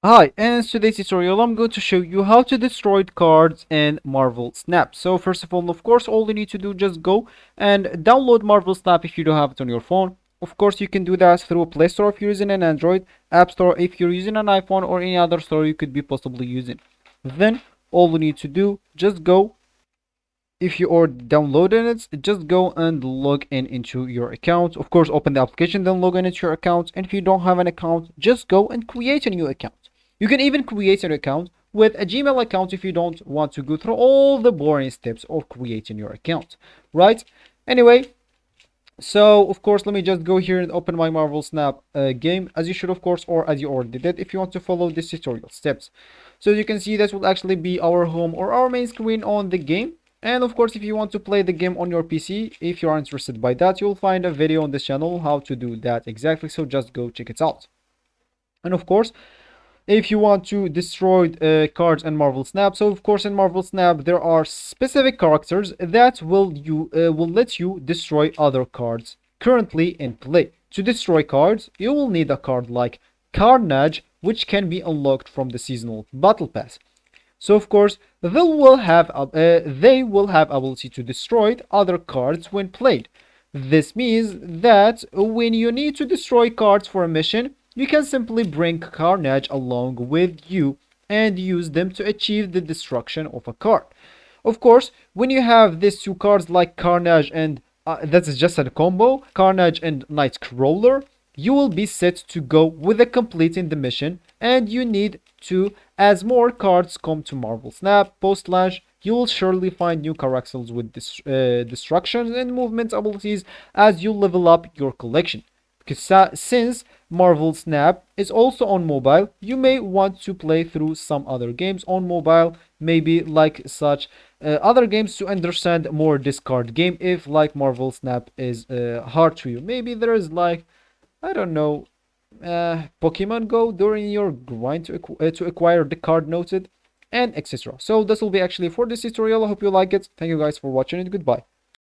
Hi, in today's tutorial I'm going to show you how to destroy cards in Marvel Snap. So first of all, all you need to do just go and download Marvel Snap if you don't have it on your phone. Of course, you can do that through Play Store if you're using an Android, App Store if you're using an iPhone, or any other store you could be possibly using. Then all you need to do, just go. If you are downloading it, just go and log in into your account. Of course, open the application, then log in into your account. And if you don't have an account, just go and create a new account. You can even create an account with a Gmail account if you don't want to go through all the boring steps of creating your account, right? Anyway, so of course, let me just go here and open my Marvel Snap game, as you should, of course, or as you already did if you want to follow this tutorial steps. So as you can see, this will actually be our home or our main screen on the game. And of course, if you want to play the game on your PC, if you are interested by that, you'll find a video on this channel how to do that exactly. So just go check it out. And of course, if you want to destroy cards in Marvel Snap, so of course in Marvel Snap there are specific characters that will let you destroy other cards currently in play. To destroy cards, you will need a card like Carnage, which can be unlocked from the seasonal battle pass. So of course they will have ability to destroy other cards when played. This means that when you need to destroy cards for a mission, you can simply bring Carnage along with you and use them to achieve the destruction of a card. Of course, when you have these two cards like Carnage and that is just a combo, Carnage and Nightcrawler, you will be set to go with the completing the mission, and you need to, as more cards come to Marvel Snap post launch, you will surely find new characters with destruction and movement abilities as you level up your collection. Because since Marvel Snap is also on mobile, you may want to play through some other games on mobile, maybe like such other games to understand more this card game if like Marvel Snap is hard to you. Maybe there is like, I don't know, Pokemon Go during your grind to acquire the card noted and etc. So this will be actually for this tutorial. I hope you like it. Thank you guys for watching and goodbye.